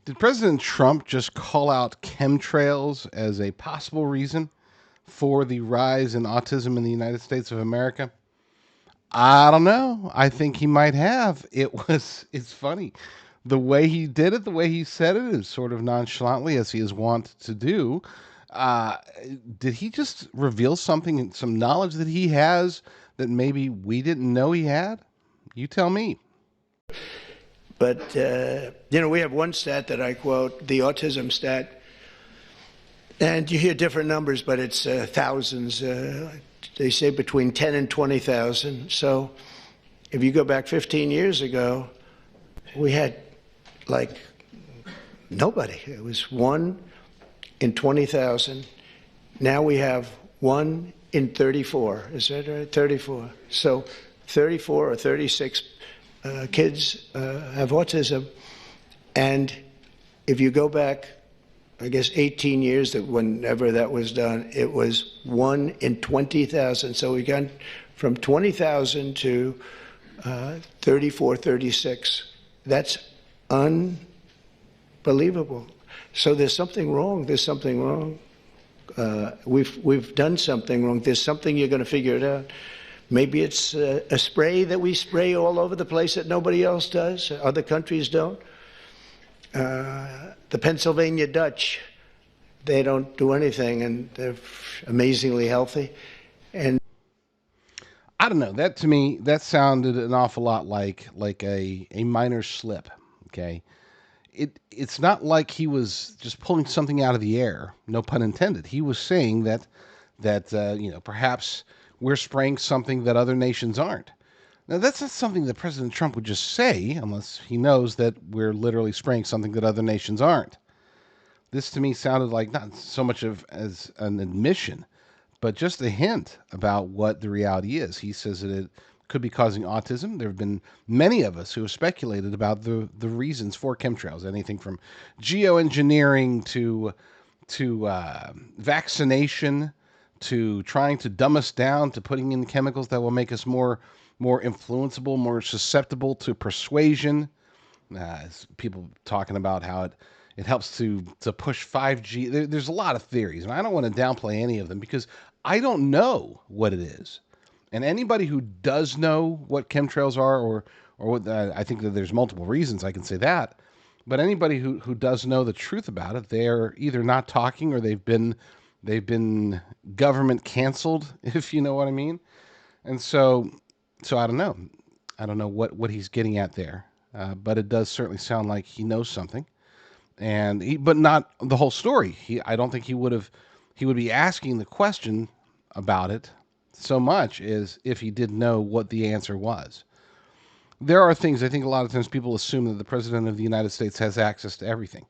Did President Trump just call out chemtrails as a possible reason for the rise in autism in the United States of America? I don't know. I think he might have. It's funny. The way he did it, the way he said it is sort of nonchalantly, as he is wont to do. Uh, did he just reveal something, some knowledge that he has that maybe we didn't know he had? You tell me. But, we have one stat that I quote, the autism stat, and you hear different numbers, but it's thousands. They say between 10 and 20,000. So if you go back 15 years ago, we had like nobody. It was 1 in 20,000. Now we have 1 in 34. Is that right? 34. So 34 or 36 kids have autism. And if you go back, I guess 18 years, that whenever that was done, it was 1 in 20,000. So we got from 20,000 to 34, 36. That's unbelievable. So there's something wrong. There's something wrong. We've done something wrong. There's something, you're going to figure it out. Maybe it's a spray that we spray all over the place that nobody else does. Other countries don't. The Pennsylvania Dutch, they don't do anything, and they're amazingly healthy. And I don't know. That to me, that sounded an awful lot like a minor slip. Okay, it's not like he was just pulling something out of the air. No pun intended. He was saying that perhaps we're spraying something that other nations aren't. Now, that's not something that President Trump would just say unless he knows that we're literally spraying something that other nations aren't. This to me sounded like not so much as an admission, but just a hint about what the reality is. He says that it could be causing autism. There have been many of us who have speculated about the reasons for chemtrails, anything from geoengineering to vaccination to trying to dumb us down to putting in chemicals that will make us more influenceable, more susceptible to persuasion. People talking about how it helps to push 5G. There's a lot of theories, and I don't want to downplay any of them because I don't know what it is. And anybody who does know what chemtrails are, or what, I think that there's multiple reasons I can say that. But anybody who does know the truth about it, they're either not talking or they've been government canceled, if you know what I mean. And so I don't know. I don't know what he's getting at there, but it does certainly sound like he knows something, but not the whole story. I don't think he would be asking the question about it so much as if he did know what the answer was. There are things, I think a lot of times people assume that the president of the United States has access to everything.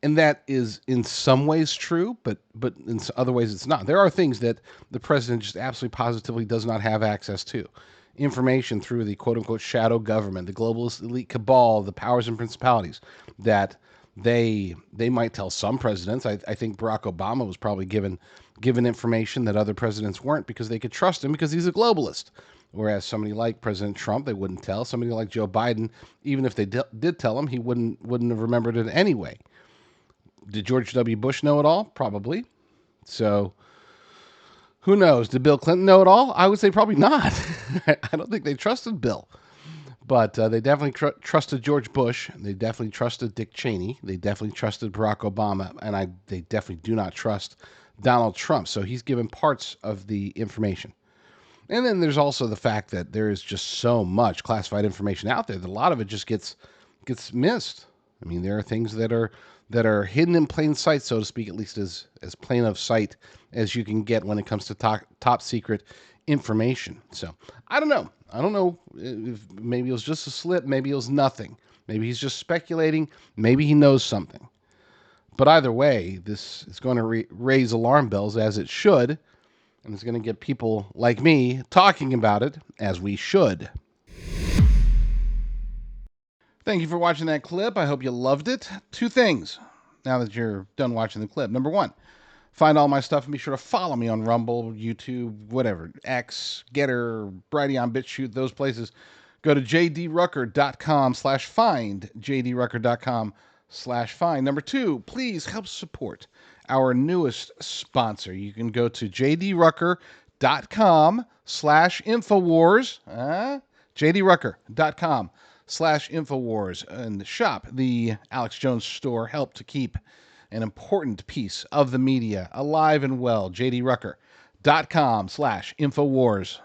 And that is in some ways true, but in other ways it's not. There are things that the president just absolutely positively does not have access to. Information through the quote unquote shadow government, the globalist elite cabal, the powers and principalities that they might tell some presidents. I think Barack Obama was probably given information that other presidents weren't because they could trust him because he's a globalist. Whereas somebody like President Trump, they wouldn't tell. Somebody like Joe Biden, even if they did tell him, he wouldn't have remembered it anyway. Did George W. Bush know it all? Probably. So who knows? Did Bill Clinton know it all? I would say probably not. I don't think they trusted Bill. But they definitely trusted George Bush. They definitely trusted Dick Cheney. They definitely trusted Barack Obama. And they definitely do not trust Donald Trump. So he's given parts of the information. And then there's also the fact that there is just so much classified information out there that a lot of it just gets missed. I mean, there are things that are hidden in plain sight, so to speak, at least as plain of sight as you can get when it comes to top secret information. So I don't know. I don't know if maybe it was just a slip. Maybe it was nothing. Maybe he's just speculating. Maybe he knows something. But either way, this is going to raise alarm bells, as it should. And it's going to get people like me talking about it, as we should. Thank you for watching that clip. I hope you loved it. 2 things now that you're done watching the clip. Number 1, find all my stuff and be sure to follow me on Rumble, YouTube, whatever, X, Getter, Brighteon, BitChute, those places. Go to jdrucker.com/find, jdrucker.com /fine. Number 2, please help support our newest sponsor. You can go to jdrucker.com/infowars. jdrucker.com/infowars and shop the Alex Jones store. Help to keep an important piece of the media alive and well. jdrucker.com/infowars.